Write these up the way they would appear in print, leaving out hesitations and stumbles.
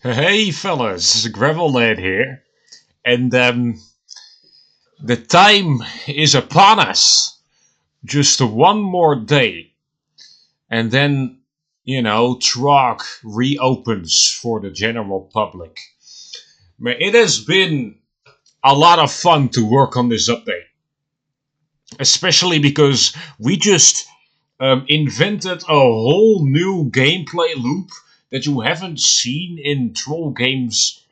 Hey fellas, Gravel Lad here, and the time is upon us. Just one more day, and then ROG reopens for the general public. But it has been a lot of fun to work on this update, especially because we just invented a whole new gameplay loop that you haven't seen in troll games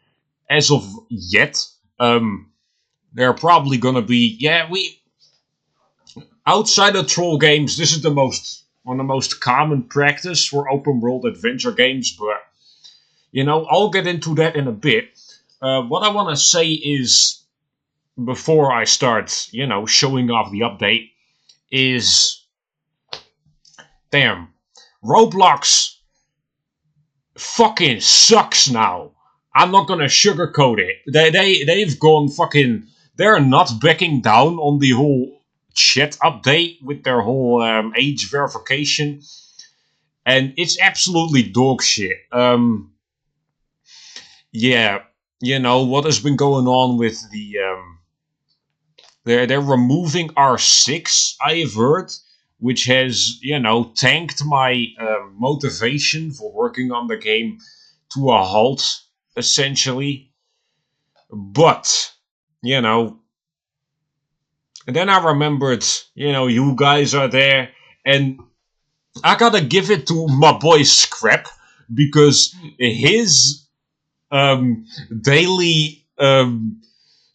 as of yet. They're probably gonna be we outside of troll games. This is the most one of the most common practice for open world adventure games, but I'll get into that in a bit. What I want to say is before I start, showing off the update is damn Roblox fucking sucks now. I'm not gonna sugarcoat it. They've gone fucking. They're not backing down on the whole chat update with their whole age verification, and it's absolutely dog shit. Yeah, what has been going on with the they're removing R6. I have heard, which has tanked my motivation for working on the game to a halt, essentially. But, you know, and then I remembered, you guys are there, and I gotta give it to my boy Scrap because his daily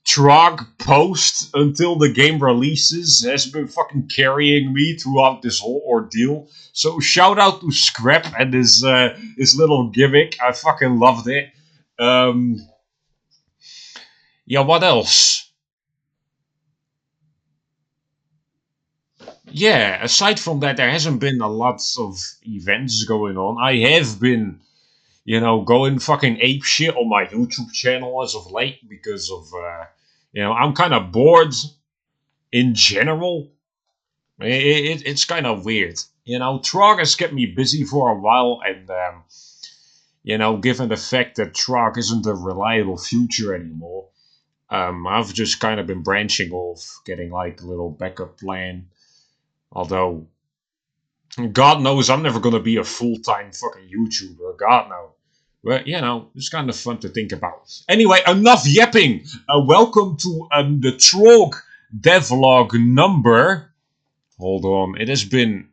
Trog post until the game releases has been fucking carrying me throughout this whole ordeal. So shout out to Scrap and his little gimmick. I fucking loved it. Um, yeah, what else? Yeah, aside from that, there hasn't been a lot of events going on. I have been, going fucking ape shit on my YouTube channel as of late because of, I'm kind of bored in general. It's kind of weird. Trog has kept me busy for a while, and, given the fact that Trog isn't a reliable future anymore, I've just kind of been branching off, getting like a little backup plan. Although, God knows I'm never gonna be a full-time fucking YouTuber. God knows. But, it's kind of fun to think about. Anyway, enough yapping. Welcome to the Trog devlog number. Hold on. It has been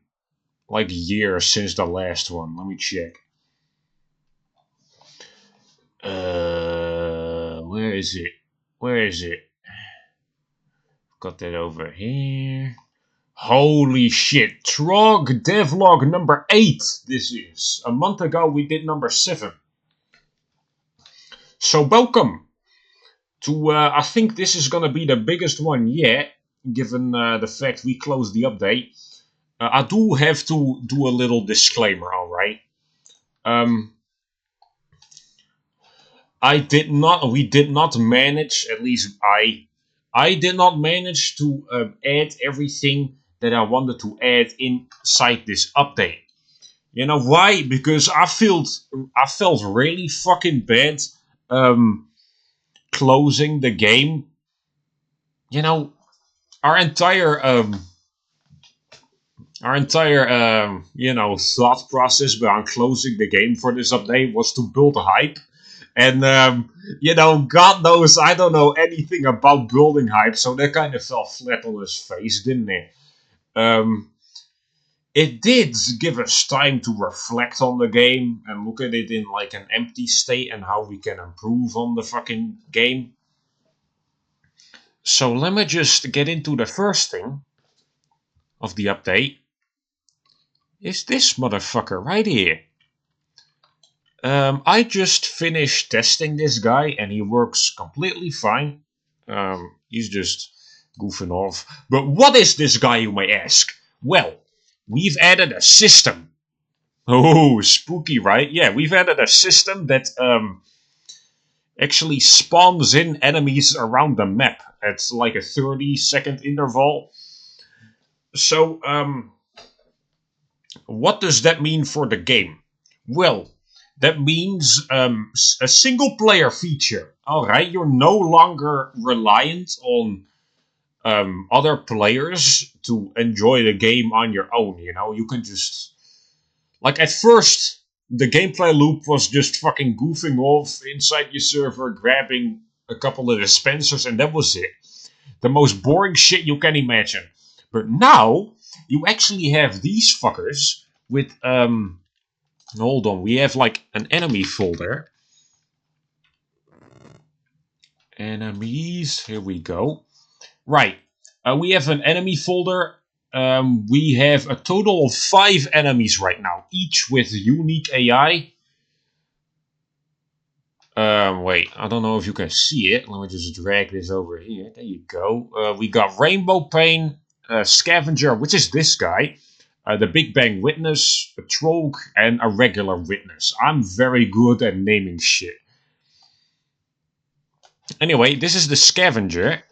like years since the last one. Let me check. Where is it? Where is it? Got that over here. Holy shit. Trog devlog number 8. This is. A month ago we did number 7. So welcome to, I think this is gonna be the biggest one yet, given the fact we closed the update. I do have to do a little disclaimer, alright? We did not manage, at least I did not manage to add everything that I wanted to add inside this update. You know why? Because I felt really fucking bad closing the game. Our entire thought process behind closing the game for this update was to build a hype. And, God knows I don't know anything about building hype, so that kind of fell flat on his face, didn't it? It did give us time to reflect on the game and look at it in like an empty state and how we can improve on the fucking game. So let me just get into the first thing of the update. Is this motherfucker right here. I just finished testing this guy and he works completely fine. He's just goofing off. But what is this guy, you may ask? Well, we've added a system. Oh, spooky, right? Yeah, we've added a system that actually spawns in enemies around the map at like a 30-second interval. So, what does that mean for the game? Well, That means a single player feature. Alright, you're no longer reliant on other players to enjoy the game on your own, you know? You can just... Like, at first, the gameplay loop was just fucking goofing off inside your server, grabbing a couple of dispensers, and that was it. The most boring shit you can imagine. But now, you actually have these fuckers with, hold on, we have like an enemy folder. Enemies, here we go. Right, we have an enemy folder. We have a total of 5 enemies right now, each with unique AI. Wait, I don't know if you can see it. Let me just drag this over here. There you go. We got Rainbow Pain, Scavenger, which is this guy. The Big Bang Witness, a Troll, and a regular Witness. I'm very good at naming shit. Anyway, this is the Scavenger.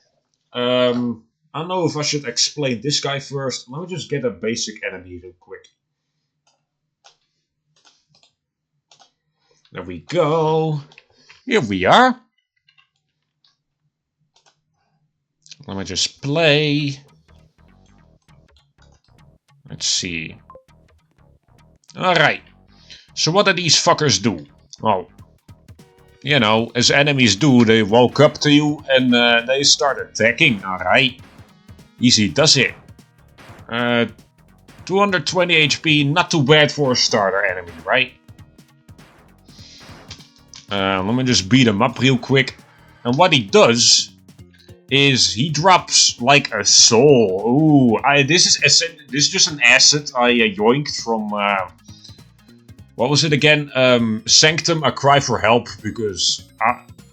I don't know if I should explain this guy first. Let me just get a basic enemy real quick. There we go. Here we are. Let me just play. Let's see. Alright. So what do these fuckers do? Well, you know, as enemies do, they walk up to you and they start attacking. Alright. Easy does it. 220 HP, not too bad for a starter enemy, right? Let me just beat him up real quick. And what he does is he drops like a soul. Ooh, this is just an asset I yoinked from what was it again? Sanctum, A Cry for Help, because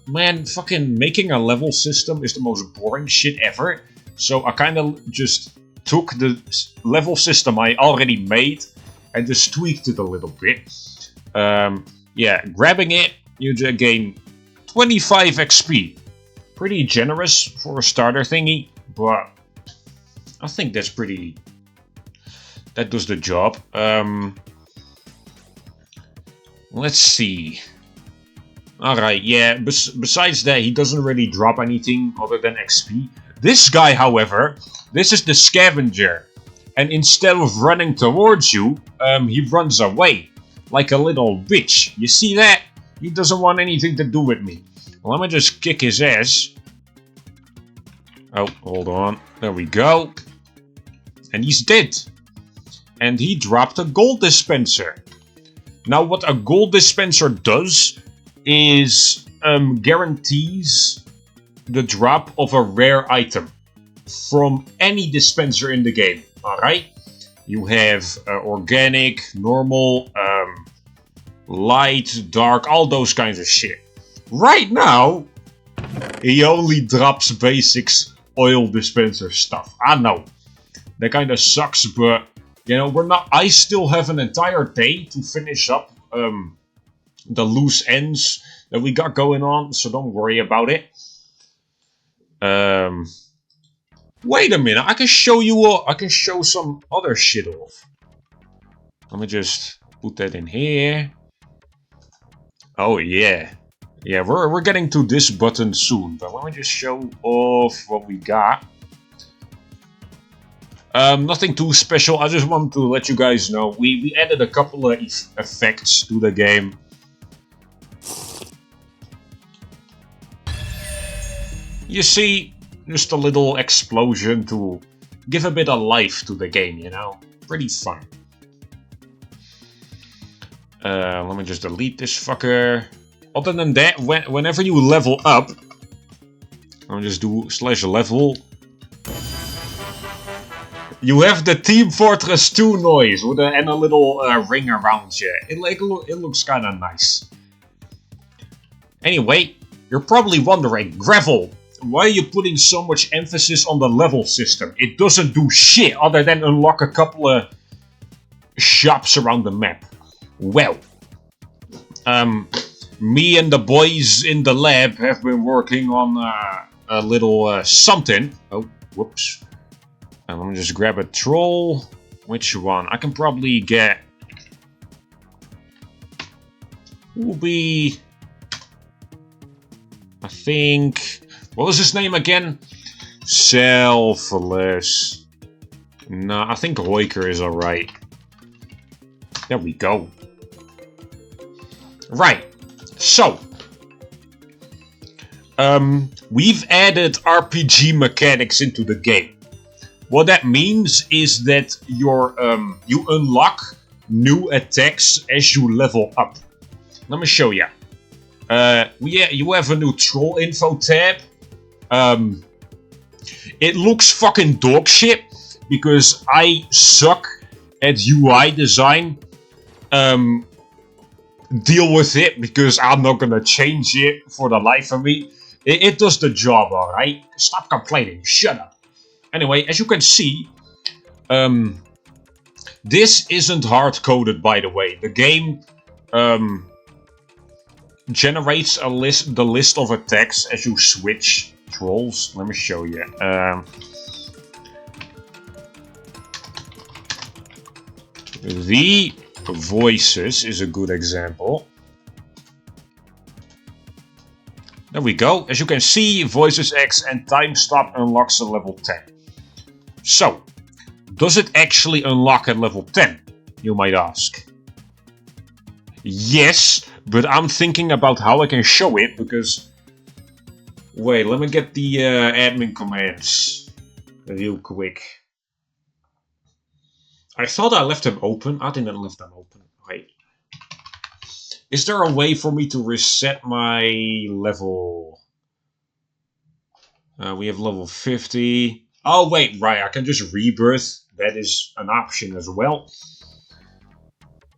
man, fucking making a level system is the most boring shit ever. So I kind of just took the level system I already made and just tweaked it a little bit. Yeah, grabbing it, you just gain 25 XP. Pretty generous for a starter thingy, but I think that's pretty... That does the job. Let's see. Alright, yeah, besides that, he doesn't really drop anything other than XP. This guy, however, this is the Scavenger. And instead of running towards you, he runs away. Like a little bitch. You see that? He doesn't want anything to do with me. Well, let me just kick his ass. Oh, hold on. There we go. And he's dead. And he dropped a gold dispenser. Now, what a gold dispenser does is guarantees the drop of a rare item from any dispenser in the game. Alright? You have organic, normal, light, dark, all those kinds of shit. Right now, he only drops basics oil dispenser stuff. I know. That kind of sucks, but you know, I still have an entire day to finish up the loose ends that we got going on, so don't worry about it. Wait a minute, I can show some other shit off. Let me just put that in here. Oh yeah. Yeah, we're getting to this button soon, but let me just show off what we got. Nothing too special, I just want to let you guys know. We added a couple of effects to the game. You see, just a little explosion to give a bit of life to the game, you know? Pretty fun. Let me just delete this fucker. Other than that, whenever you level up, I'll just do /level. You have the Team Fortress 2 noise with and a little ring around you. It looks kind of nice. Anyway, you're probably wondering, Gravel, why are you putting so much emphasis on the level system? It doesn't do shit other than unlock a couple of shops around the map. Well, me and the boys in the lab have been working on a little something. Oh, whoops. And let me just grab a troll. Which one? I can probably get... will be... I think... What was his name again? Selfless. No, I think Hoiker is alright. There we go. Right. So. We've added RPG mechanics into the game. What that means is that you unlock new attacks as you level up. Let me show you. You have a new troll info tab. It looks fucking dog shit because I suck at UI design. Deal with it because I'm not gonna change it for the life of me. It does the job, alright? Stop complaining. Shut up. Anyway, as you can see, this isn't hard-coded, by the way. The game generates the list of attacks as you switch trolls. Let me show you. The voices is a good example. There we go. As you can see, voices X and time stop unlocks at level 10. So, does it actually unlock at level 10? You might ask. Yes, but I'm thinking about how I can show it because... Wait, let me get the admin commands real quick. I thought I left them open. I didn't leave them open. Wait. Is there a way for me to reset my level? We have level 50. Oh wait, right, I can just rebirth. That is an option as well.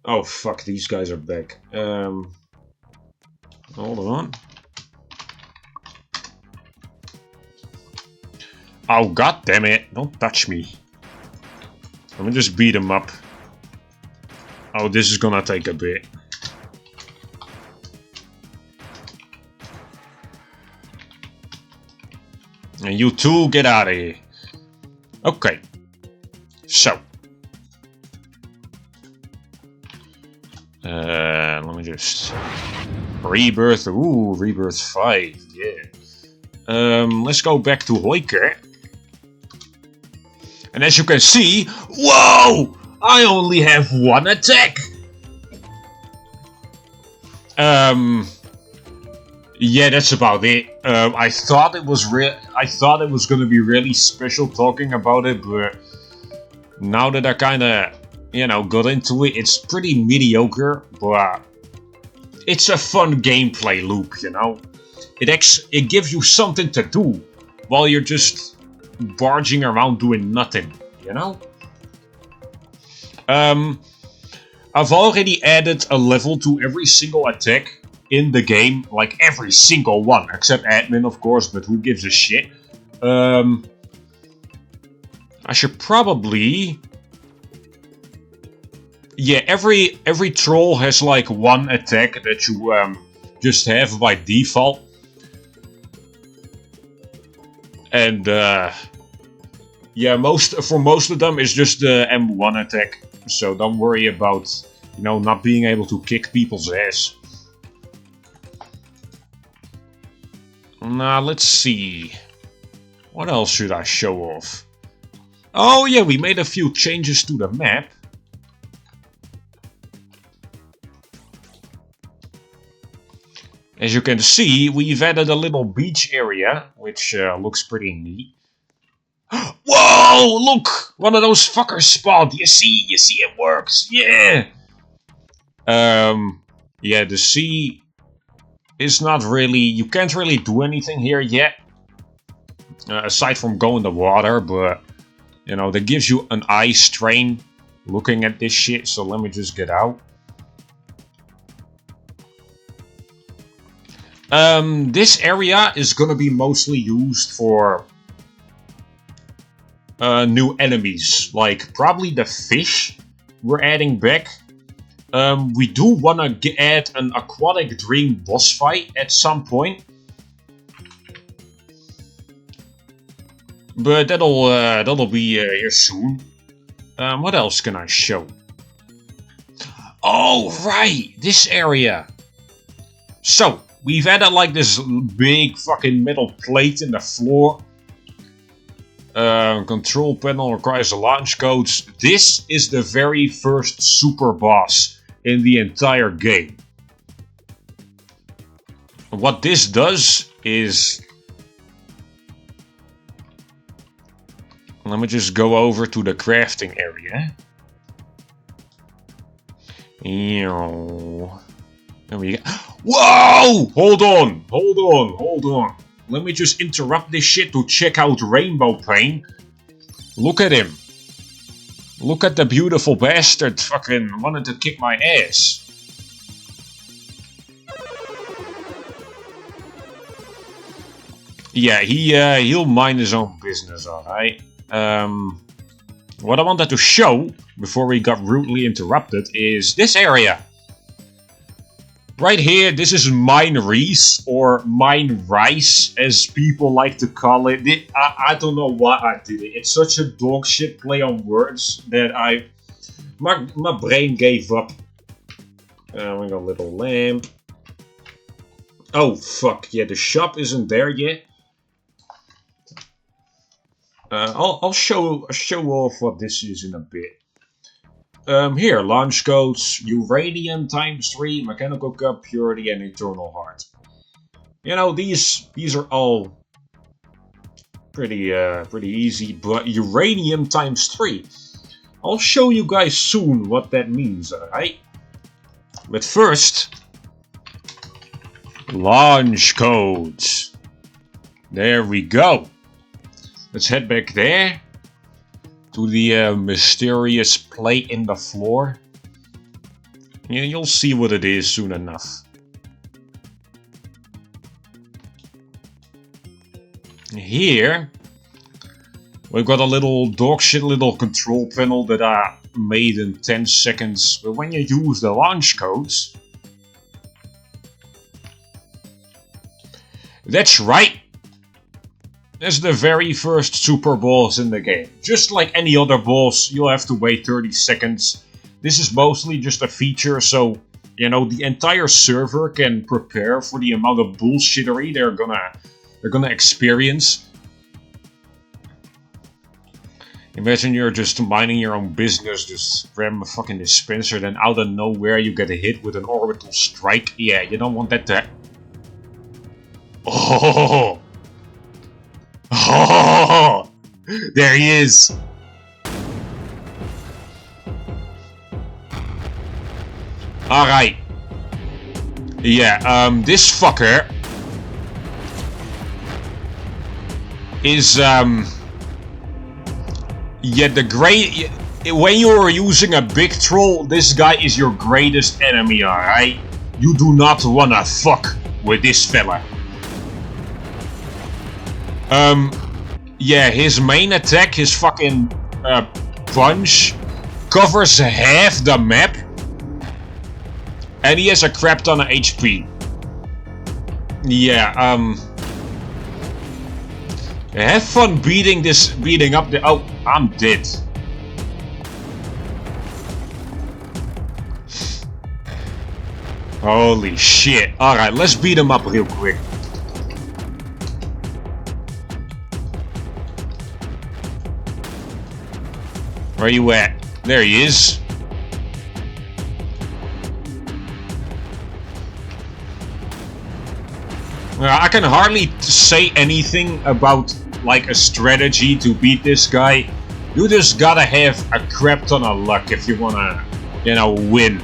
Oh fuck, these guys are back. Hold on. Oh god damn it, don't touch me. Let me just beat him up. Oh, this is gonna take a bit. And you two, get out of here. Okay. So. Let me just... Rebirth. Ooh, Rebirth 5. Yeah. Let's go back to Hoiker. And as you can see... Whoa! I only have one attack! Yeah, that's about it. I thought it was gonna be really special talking about it, but now that I kinda, got into it, it's pretty mediocre, but it's a fun gameplay loop, It gives you something to do while you're just barging around doing nothing, I've already added a level to every single attack in the game, like every single one, except admin of course, but who gives a shit. I should probably... Yeah, every troll has like one attack that you just have by default. And yeah, for most of them it's just the M1 attack, so don't worry about, not being able to kick people's ass. Now, let's see. What else should I show off? Oh yeah, we made a few changes to the map. As you can see, we've added a little beach area, which looks pretty neat. Whoa! Look! One of those fuckers spawned. You see it works. Yeah! Yeah, the sea... It's not really... You can't really do anything here yet. Aside from go in the water, but... that gives you an eye strain looking at this shit, so let me just get out. This area is gonna be mostly used for... new enemies. Like, probably the fish we're adding back. We do want to add an aquatic dream boss fight at some point. But that'll be here soon. What else can I show? Oh, right! This area! So, we've added like this big fucking metal plate in the floor. Control panel requires the launch codes. This is the very first super boss in the entire game. What this does is... Let me just go over to the crafting area. There we go. Whoa! Hold on. Let me just interrupt this shit to check out Rainbow Pain. Look at him. Look at the beautiful bastard fucking wanted to kick my ass. Yeah, he'll mind his own business, alright. What I wanted to show, before we got rudely interrupted, is this area. Right here, this is Mine Reese, or Mine Rice, as people like to call it. I don't know why I did it. It's such a dog shit play on words that my brain gave up. We got a little lamp. Oh fuck, yeah, the shop isn't there yet. I'll show off what this is in a bit. Here, launch codes, uranium ×3, mechanical cup, purity, and eternal heart. You know, these are all pretty easy, but uranium ×3. I'll show you guys soon what that means, alright? But first, launch codes. There we go. Let's head back there. To the mysterious plate in the floor. Yeah, you'll see what it is soon enough. Here, we've got a little dogshit little control panel that I made in 10 seconds. But when you use the launch codes... That's right! That's the very first super boss in the game. Just like any other boss, you'll have to wait 30 seconds. This is mostly just a feature, so, you know, the entire server can prepare for the amount of bullshittery they're gonna experience. Imagine you're just minding your own business, just ram a fucking dispenser, then out of nowhere you get hit with an orbital strike. Yeah, you don't want that to... Oh! Oh, there he is. Alright. Yeah, this fucker is, yeah, the great... When you're using a big troll, this guy is your greatest enemy, alright? You do not wanna fuck with this fella. Yeah, his main attack, his fucking punch, covers half the map, and he has a crap ton of HP. Yeah, have fun beating up the... Oh, I'm dead. Holy shit. Alright, let's beat him up real quick. Where you at? There he is. I can hardly say anything about like a strategy to beat this guy. You just gotta have a crap ton of luck if you wanna, you know, win.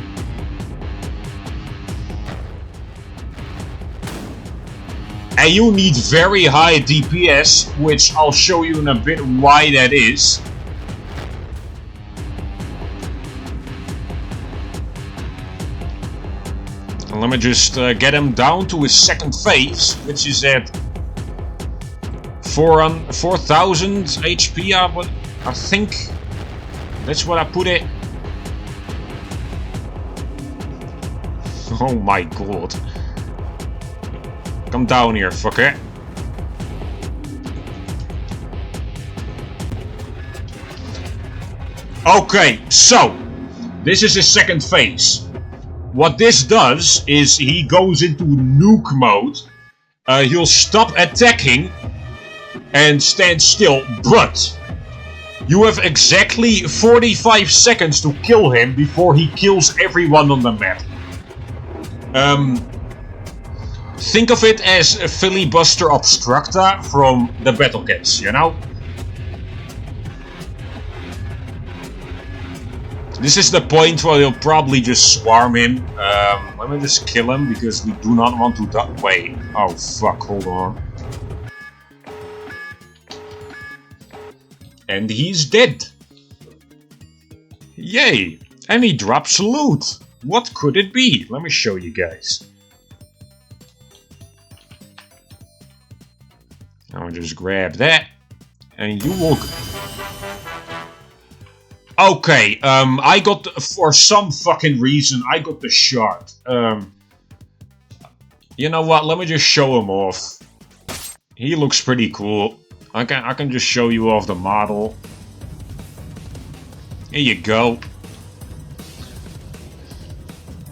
And you need very high DPS, which I'll show you in a bit why that is. Let me just get him down to his second phase, which is at 4,000 HP. I think that's what I put it. Oh my god. Come down here, fucker. Okay, so this is his second phase. what this does is he goes into nuke mode. He'll stop attacking and stand still, but you have exactly 45 seconds to kill him before he kills everyone on the map. Think of it as a filibuster obstructa from the Battle Cats, you know? This is the point where you'll probably just swarm him. Let me just kill him because we do not want to die. Wait, oh fuck, hold on. And he's dead. Yay! And he drops loot. What could it be? Let me show you guys. I'll just grab that. And you will... Okay, I got... For some fucking reason, I got the shard. You know what? Let me just show him off. He looks pretty cool. I can just show you off the model. Here you go.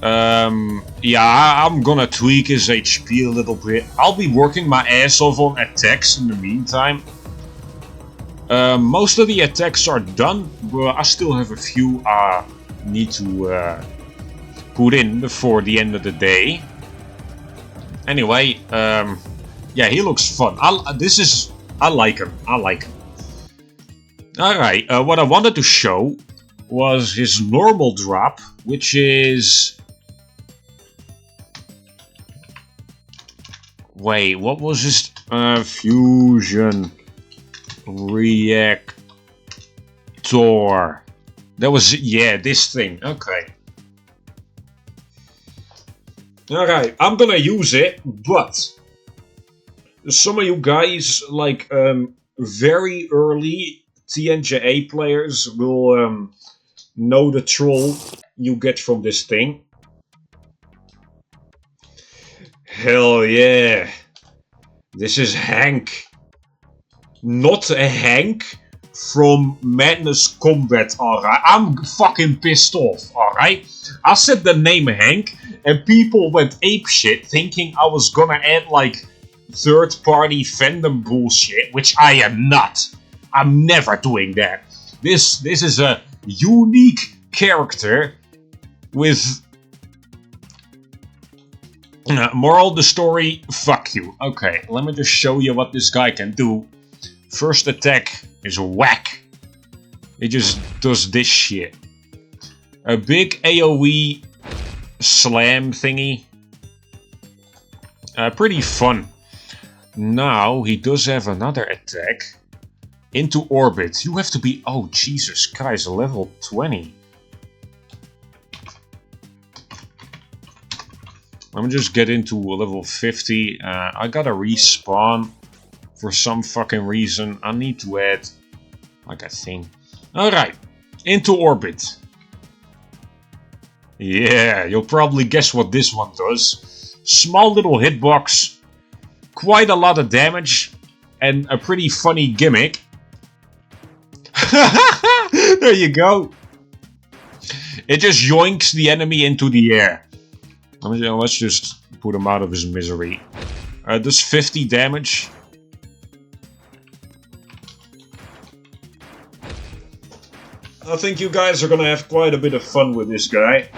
Yeah, I'm gonna tweak his HP a little bit. I'll be working my ass off on attacks in the meantime. Most of the attacks are done, but I still have a few I need to put in before the end of the day. Anyway, yeah, he looks fun. I like him. I like him. Alright, what I wanted to show was his normal drop, which is... Wait, what was his... fusion reactor. That was... Yeah, this thing. Okay. Alright, I'm gonna use it, but... Some of you guys, like, very early TNJA players will know the troll you get from this thing. Hell yeah. This is Hank. Not a Hank from Madness Combat, alright? I'm fucking pissed off, alright? I said the name Hank, and people went apeshit thinking I was gonna add, like, third-party fandom bullshit, which I am not. I'm never doing that. This is a unique character with... moral of the story, fuck you. Okay, let me just show you what this guy can do. First attack is whack. It just does this shit. A big AoE slam thingy. Pretty fun. Now, he does have another attack. Into orbit. You have to be... Oh, Jesus Christ, level 20. Let me just get into level 50. I gotta respawn. For some fucking reason. I need to add... like a thing. Alright. Into orbit. Yeah, you'll probably guess what this one does. Small little hitbox. Quite a lot of damage, and a pretty funny gimmick. There you go. It just yoinks the enemy into the air. Let's just put him out of his misery. Does 50 damage. I think you guys are gonna have quite a bit of fun with this guy.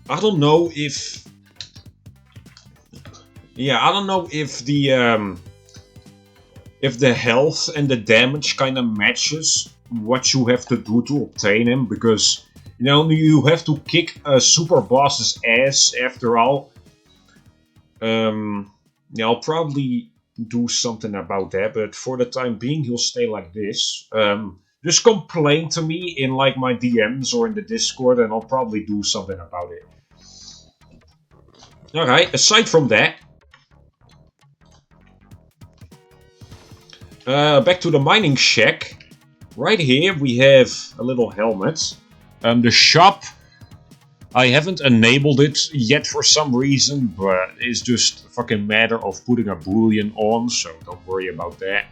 I don't know if... Yeah, I don't know if the health and the damage kind of matches what you have to do to obtain him, because, you know, you have to kick a super boss's ass after all. Yeah, I'll probably do something about that, but for the time being, he'll stay like this. Just complain to me in, like, my DMs or in the Discord, and I'll probably do something about it. Alright, aside from that, back to the mining shack. Right here we have a little helmet. The shop, I haven't enabled it yet for some reason, but it's just a fucking matter of putting a boolean on, so don't worry about that.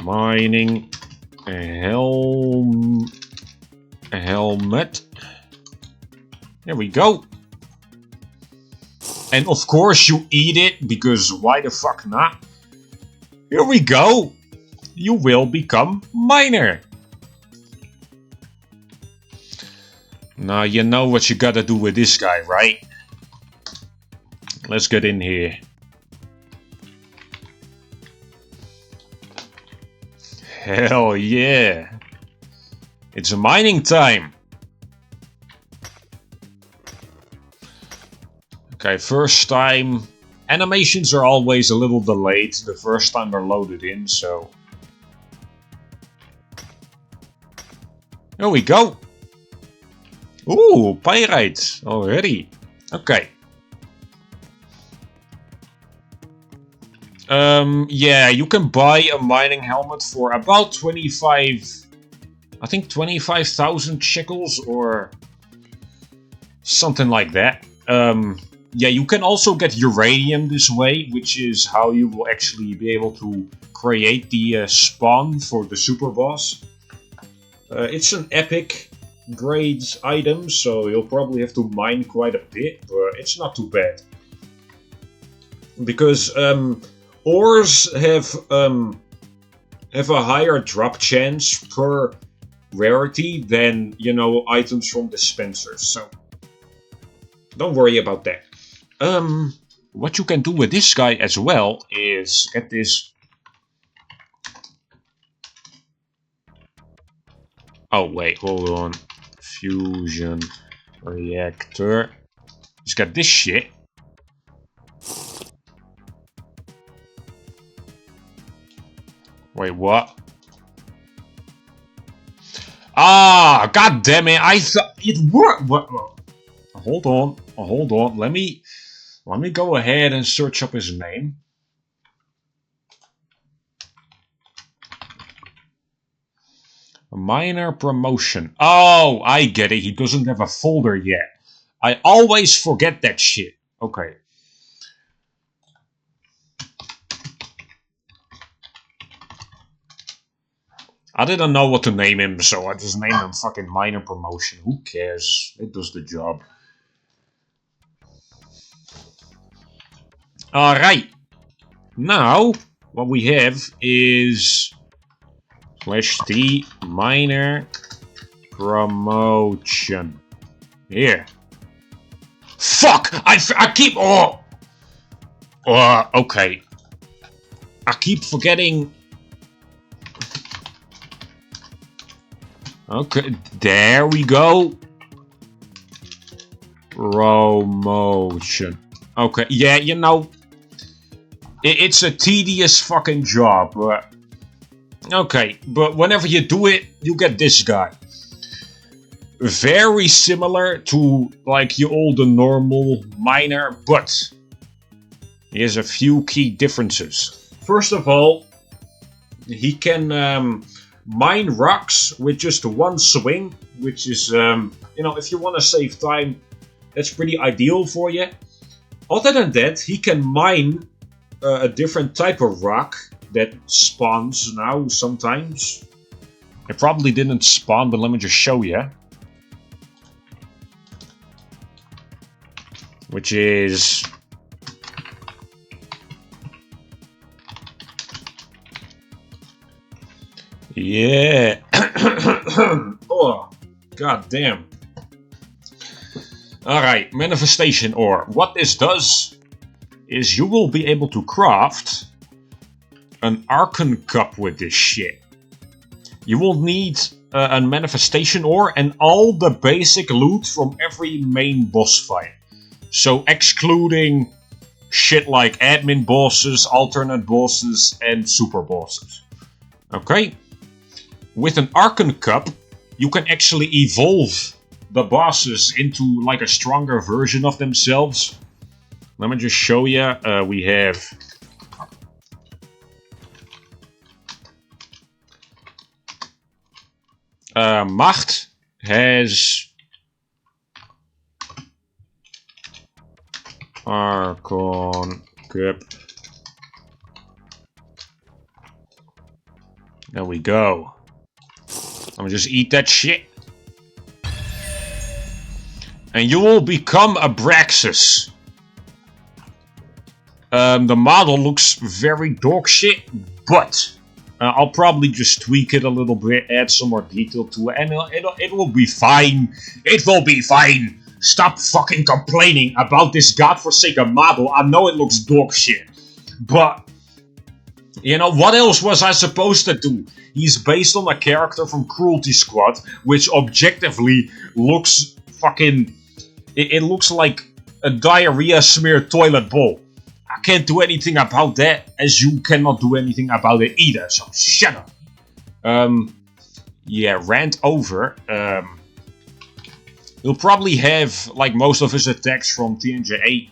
Mining helmet. There we go. And of course you eat it, because why the fuck not? Here we go. You will become miner. Now you know what you gotta do with this guy, right? Let's get in here. Hell yeah. It's mining time. Okay, first time. Animations are always a little delayed the first time they're loaded in, so. There we go. Ooh, pyrite already. Okay. Yeah, you can buy a mining helmet for about 25... I think 25,000 shekels or something like that. Yeah, you can also get uranium this way, which is how you will actually be able to create the spawn for the super boss. It's an epic grade item, so you'll probably have to mine quite a bit, but it's not too bad. Because ores have a higher drop chance per rarity than, you know, items from dispensers, so don't worry about that. What you can do with this guy as well is get this. Oh wait, hold on. Fusion reactor. Just got this shit. Wait, what? Ah, god damn it! I thought it worked. What? Hold on, hold on. Let me go ahead and search up his name. Minor promotion. Oh, I get it. He doesn't have a folder yet. I always forget that shit. Okay. I didn't know what to name him, so I just named him fucking Minor Promotion. Who cares? It does the job. Alright. Now, what we have is /t Minor Promotion. Here. Fuck! I keep... Oh! Okay. I keep forgetting... Okay, there we go. Promotion. Okay, yeah, you know, it's a tedious fucking job. Okay, but whenever you do it, you get this guy. Very similar to, like, your older normal miner, but he has a few key differences. First of all, he can... mine rocks with just one swing, which is, you know, if you want to save time, that's pretty ideal for you. Other than that, he can mine a different type of rock that spawns now sometimes. It probably didn't spawn, but let me just show you. Which is... Yeah. Oh, god damn. Alright, manifestation ore. What this does is you will be able to craft an Archon cup with this shit. You will need a manifestation ore and all the basic loot from every main boss fight. So excluding shit like admin bosses, alternate bosses, and super bosses. Okay? With an Archon Cup, you can actually evolve the bosses into like a stronger version of themselves. Let me just show you. We have... Macht has... Archon Cup. There we go. gonna just eat that shit. And you will become a Braxis. The model looks very dog shit, but I'll probably just tweak it a little bit, add some more detail to it, and it will be fine. It will be fine. Stop fucking complaining about this godforsaken model. I know it looks dog shit, but you know, what else was I supposed to do? He's based on a character from Cruelty Squad, which objectively looks fucking... It looks like a diarrhea-smeared toilet bowl. I can't do anything about that, as you cannot do anything about it either, so shut up. Yeah, rant over. He'll probably have, like, most of his attacks from TNJ8.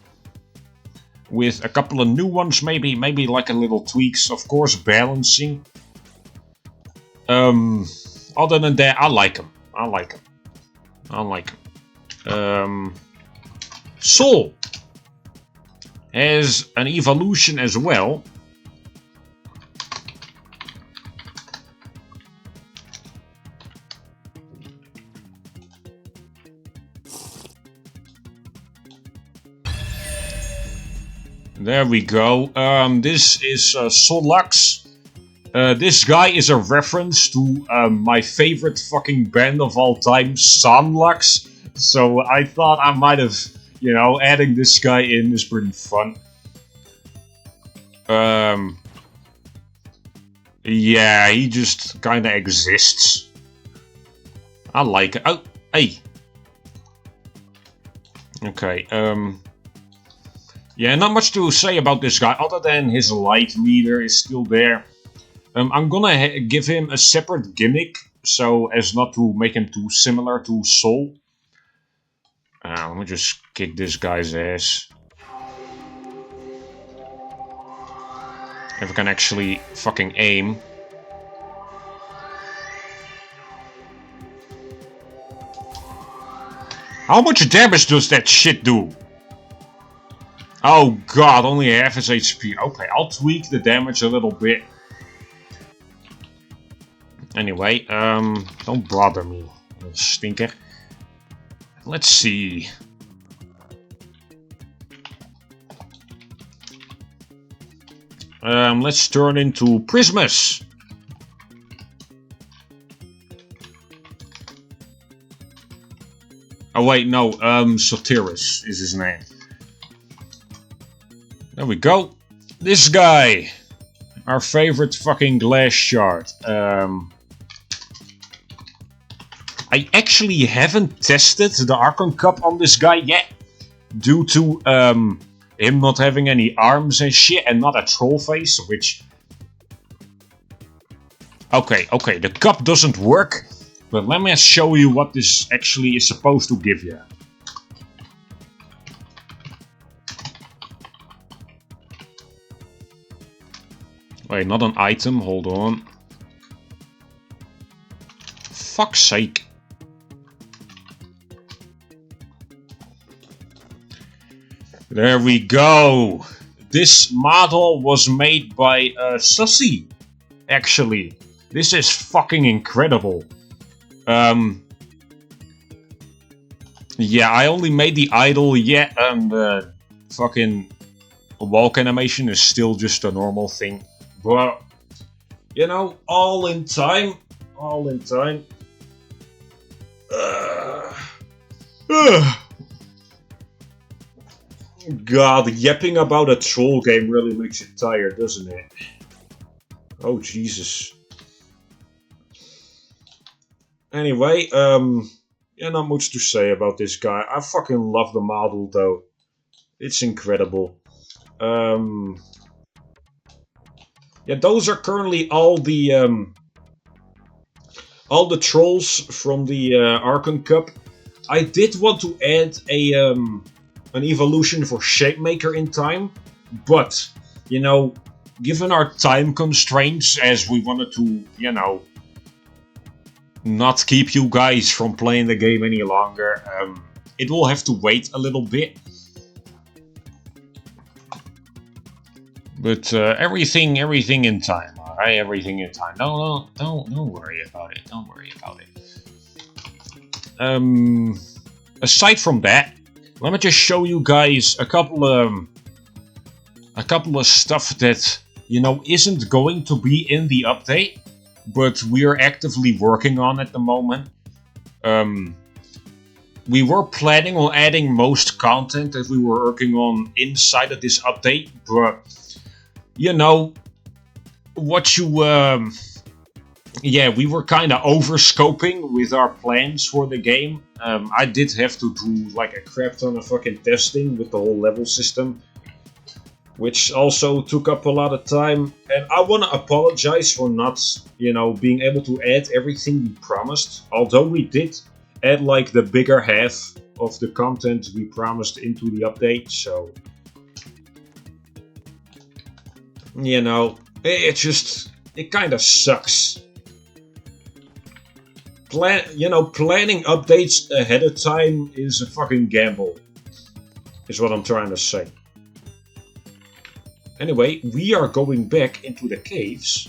With a couple of new ones, maybe like a little tweaks, of course, balancing. Other than that, I like him. Soul has an evolution as well. There we go. This is Solux. This guy is a reference to my favorite fucking band of all time, Sunlux. So I thought I might have, you know, adding this guy in is pretty fun. Yeah, he just kinda exists. I like it. Oh, hey. Okay, yeah, not much to say about this guy, other than his light meter is still there. I'm gonna give him a separate gimmick, so as not to make him too similar to Soul. Let me just kick this guy's ass. If I can actually fucking aim. How much damage does that shit do? Oh god, only half his HP. Okay, I'll tweak the damage a little bit. Anyway, don't bother me, little stinker. Let's see. Let's turn into Prismus. Oh wait, no, Sotiris is his name. There we go. This guy. Our favorite fucking glass shard. I actually haven't tested the Archon Cup on this guy yet. Due to him not having any arms and shit and not a troll face, which... Okay, the cup doesn't work. But let me show you what this actually is supposed to give you. Wait, not an item, hold on. Fuck's sake. There we go. This model was made by Sussy, actually. This is fucking incredible. Yeah, I only made the idol yet, and the fucking walk animation is still just a normal thing. But, you know, all in time. God, yapping about a troll game really makes you tired, doesn't it? Oh, Jesus. Anyway, yeah, not much to say about this guy. I fucking love the model, though. It's incredible. Yeah, those are currently all the trolls from the Archon Cup. I did want to add an evolution for Shapemaker in time, but, you know, given our time constraints, as we wanted to, you know, not keep you guys from playing the game any longer, it will have to wait a little bit. But everything in time. Alright, everything in time. No, don't worry about it. Don't worry about it. Aside from that, let me just show you guys a couple of stuff that, you know, isn't going to be in the update, but we are actively working on at the moment. We were planning on adding most content that we were working on inside of this update, but, you know, what you, yeah, we were kind of overscoping with our plans for the game. I did have to do like a crap ton of fucking testing with the whole level system, which also took up a lot of time. And I want to apologize for not, you know, being able to add everything we promised. Although we did add like the bigger half of the content we promised into the update, so, you know, it kind of sucks. Planning updates ahead of time is a fucking gamble, is what I'm trying to say. Anyway, we are going back into the caves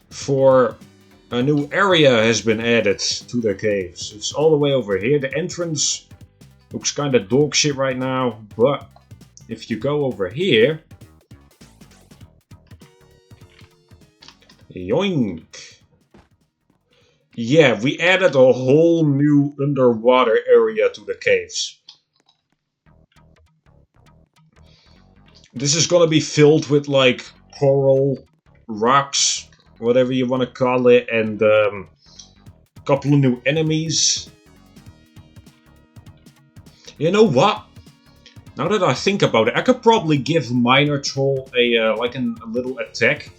for a new area has been added to the caves. It's all the way over here. The entrance looks kind of dog shit right now, but if you go over here, yoink. Yeah, we added a whole new underwater area to the caves. This is gonna be filled with like coral, rocks, whatever you want to call it, and a couple of new enemies. You know what? Now that I think about it, I could probably give Miner Troll a little attack.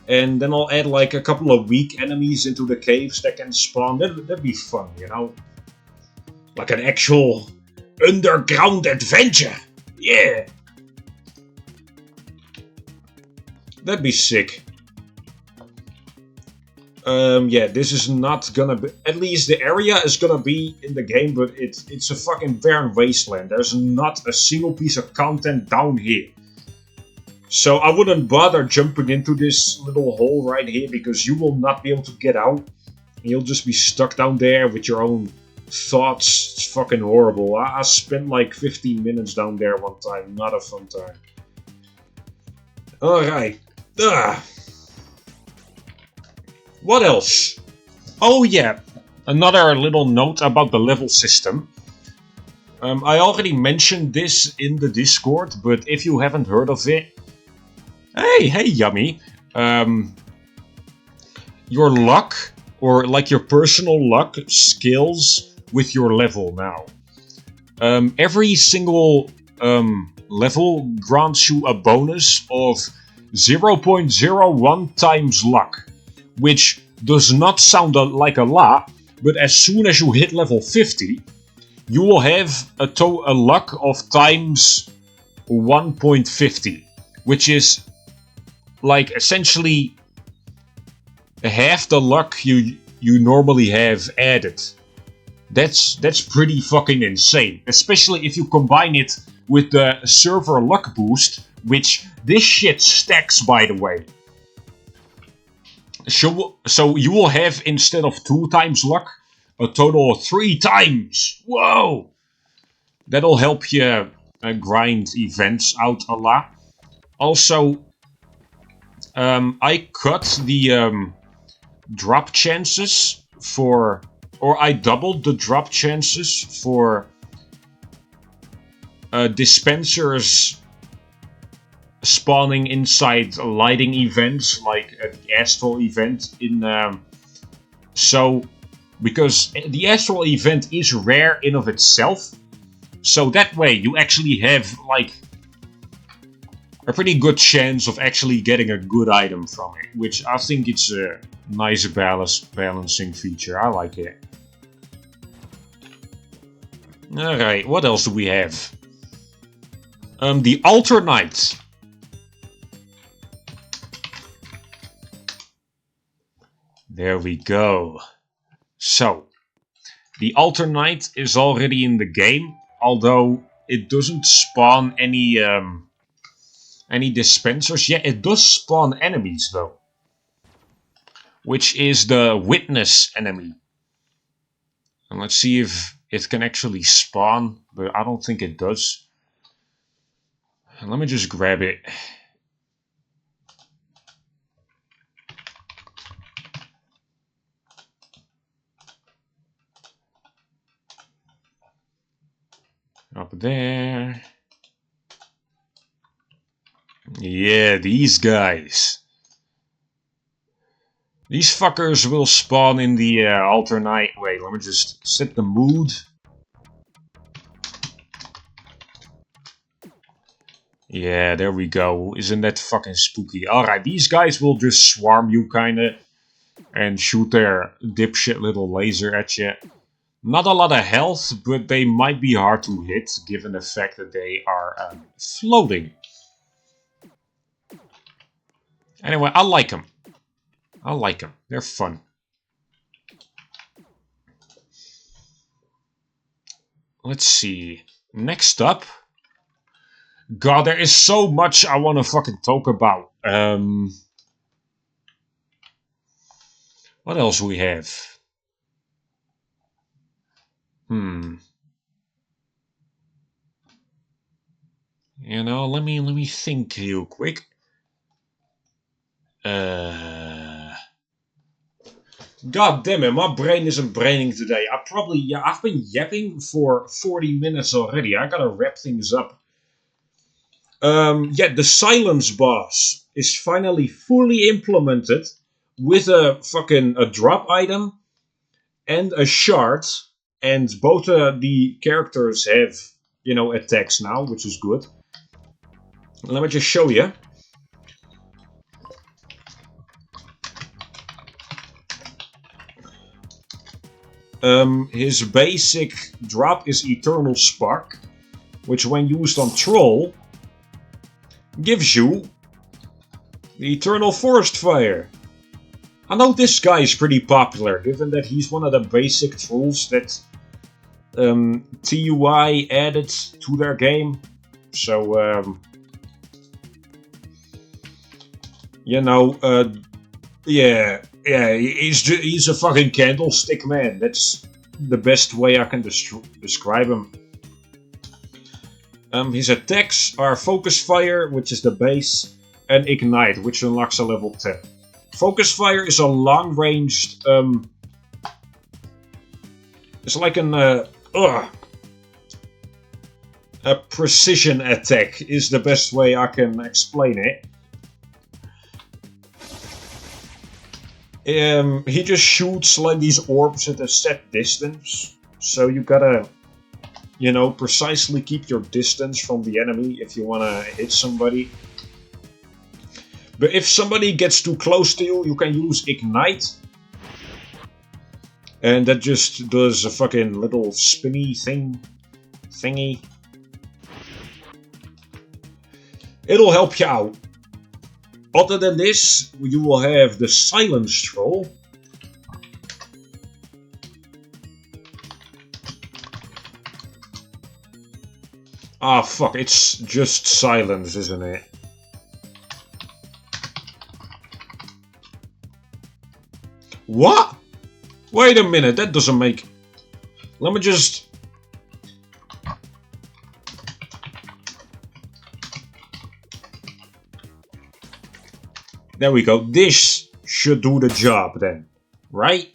And then I'll add like a couple of weak enemies into the caves that can spawn. That'd be fun, you know? Like an actual underground adventure. Yeah! That'd be sick. Yeah, this is not gonna be... At least the area is gonna be in the game, but it's a fucking barren wasteland. There's not a single piece of content down here. So I wouldn't bother jumping into this little hole right here, because you will not be able to get out. You'll just be stuck down there with your own thoughts. It's fucking horrible. I spent like 15 minutes down there one time. Not a fun time. Alright. What else? Oh yeah, another little note about the level system. I already mentioned this in the Discord, but if you haven't heard of it, hey, yummy. Your luck, or like your personal luck, scales with your level now. Every single level grants you a bonus of 0.01 times luck, which does not sound like a lot, but as soon as you hit level 50, you will have a luck of times 1.50, which is like essentially half the luck you normally have added. That's pretty fucking insane, especially if you combine it with the server luck boost, which this shit stacks, by the way. So you will have, instead of 2 times luck, a total of 3 times. Whoa! That'll help you grind events out a lot. Also, I cut the drop chances for... Or I doubled the drop chances for dispensers spawning inside lighting events, like the Astral event in... because the Astral event is rare in of itself, so that way you actually have, like, a pretty good chance of actually getting a good item from it, which I think it's a nice balancing feature. I like it. Alright, what else do we have? The Alternate. There we go. So, the Alternate is already in the game, although it doesn't spawn any Any dispensers? Yeah, it does spawn enemies though. Which is the witness enemy. And let's see if it can actually spawn, but I don't think it does. And let me just grab it. Up there. Yeah, these guys. These fuckers will spawn in the alternate... Wait, let me just set the mood. Yeah, there we go. Isn't that fucking spooky? Alright, these guys will just swarm you, kinda. And shoot their dipshit little laser at you. Not a lot of health, but they might be hard to hit, given the fact that they are floating. Anyway, I like them. I like them. They're fun. Let's see. Next up. God, there is so much I want to fucking talk about. What else we have? You know, let me think real quick. God damn it, my brain isn't braining today. I've been yapping for 40 minutes already. I gotta wrap things up. Yeah, the silence boss is finally fully implemented with a drop item and a shard. And both the characters have, you know, attacks now, which is good. Let me just show you. His basic drop is Eternal Spark, which when used on Troll, gives you the Eternal Forest Fire. I know this guy is pretty popular, given that he's one of the basic trolls that TUI added to their game. So, you know, yeah, he's a fucking candlestick man. That's the best way I can describe him. His attacks are Focus Fire, which is the base, and Ignite, which unlocks a level 10. Focus Fire is a long-ranged... it's like a precision attack is the best way I can explain it. He just shoots like these orbs at a set distance, so you gotta, you know, precisely keep your distance from the enemy if you wanna hit somebody. But if somebody gets too close to you, you can use Ignite. And that just does a fucking little spinny thingy. It'll help you out. Other than this, you will have the Silence Troll. Ah, fuck, it's just silence, isn't it? What? Wait a minute, that doesn't make... Let me just... There we go. This should do the job then, right?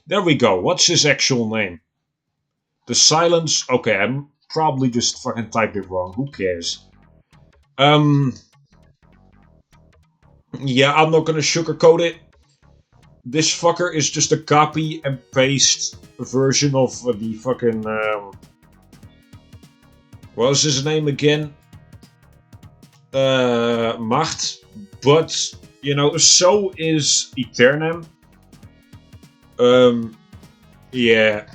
There we go. What's his actual name? The Silence... Okay, I probably just fucking typed it wrong. Who cares? Yeah, I'm not gonna sugarcoat it. This fucker is just a copy and paste version of the fucking... what was his name again? Macht. But, you know, so is Eternum. Yeah.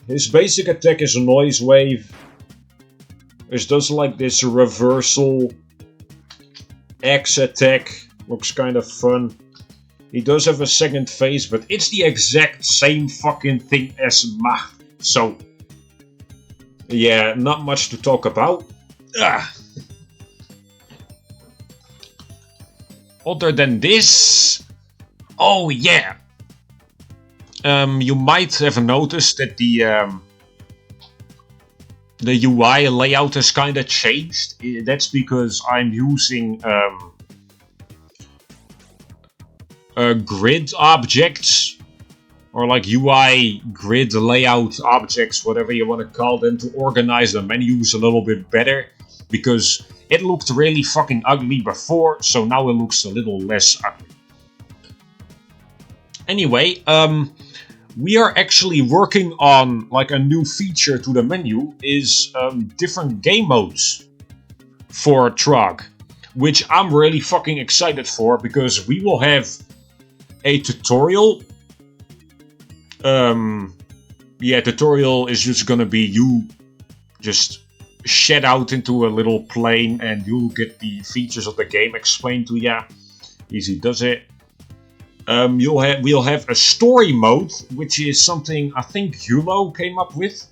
His basic attack is a Noise Wave. Which does like this reversal X attack. Looks kind of fun. He does have a second phase, but it's the exact same fucking thing as Macht. So, yeah, not much to talk about. other than this, oh yeah, you might have noticed that the UI layout has kind of changed. That's because I'm using grid objects, or like UI grid layout objects, whatever you want to call them, to organize the menus a little bit better, because it looked really fucking ugly before, so now it looks a little less ugly. Anyway, we are actually working on like a new feature to the menu, is different game modes for Trog, which I'm really fucking excited for, because we will have a tutorial. Yeah, tutorial is just gonna be you just shed out into a little plane and you'll get the features of the game explained to ya. Easy does it. We'll have a story mode, which is something I think Hulo came up with.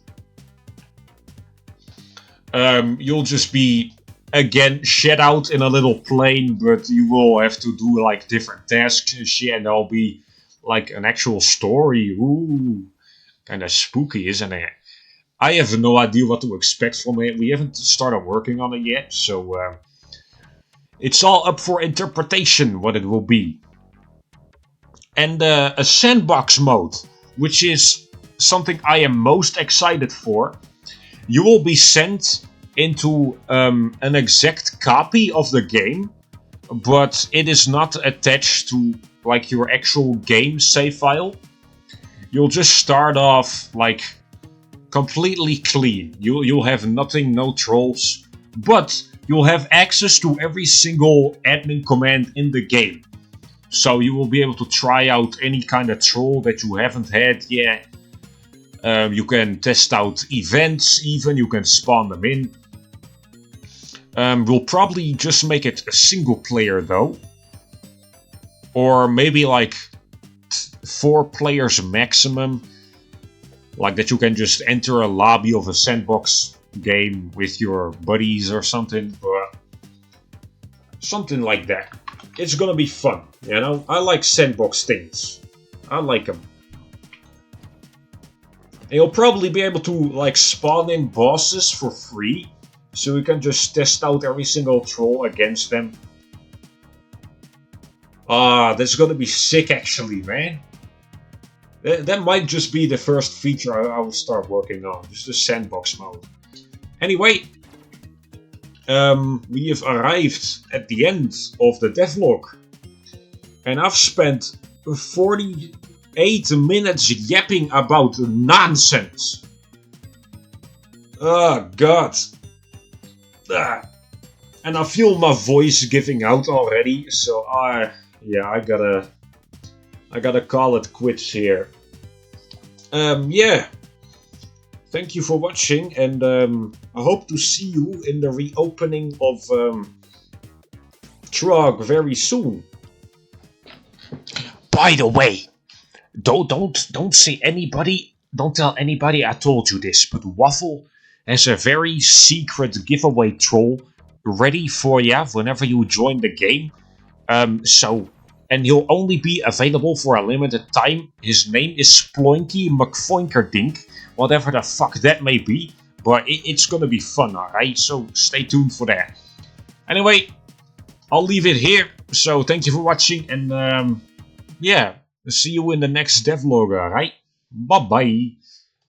You'll just be again shed out in a little plane, but you will have to do like different tasks and shit, and there'll be like an actual story. Ooh, kind of spooky, isn't it? I have no idea what to expect from it. We haven't started working on it yet, so it's all up for interpretation what it will be. And a sandbox mode, which is something I am most excited for. You will be sent into an exact copy of the game, but it is not attached to like your actual game save file. You'll just start off like completely clean. You'll have nothing, no trolls, but you'll have access to every single admin command in the game. So you will be able to try out any kind of troll that you haven't had yet. You can test out events even, you can spawn them in. We'll probably just make it a single player though. Or maybe like 4 players maximum. Like that you can just enter a lobby of a sandbox game with your buddies or something. But something like that. It's gonna be fun, you know? I like sandbox things. I like them. And you'll probably be able to like spawn in bosses for free, so you can just test out every single troll against them. Ah, that's gonna be sick actually, man. That might just be the first feature I will start working on, just the sandbox mode. Anyway, we have arrived at the end of the devlog. And I've spent 48 minutes yapping about nonsense. Oh god. And I feel my voice giving out already, so yeah, I gotta call it quits here. Yeah. Thank you for watching, and I hope to see you in the reopening of Trog very soon. By the way, don't say anybody, don't tell anybody I told you this, but Waffle has a very secret giveaway troll ready for ya whenever you join the game. And he'll only be available for a limited time. His name is Sploinky McFoinkerdink, whatever the fuck that may be, but it's gonna be fun, alright? So stay tuned for that. Anyway, I'll leave it here. So thank you for watching, and yeah, see you in the next devlog, alright? Bye bye.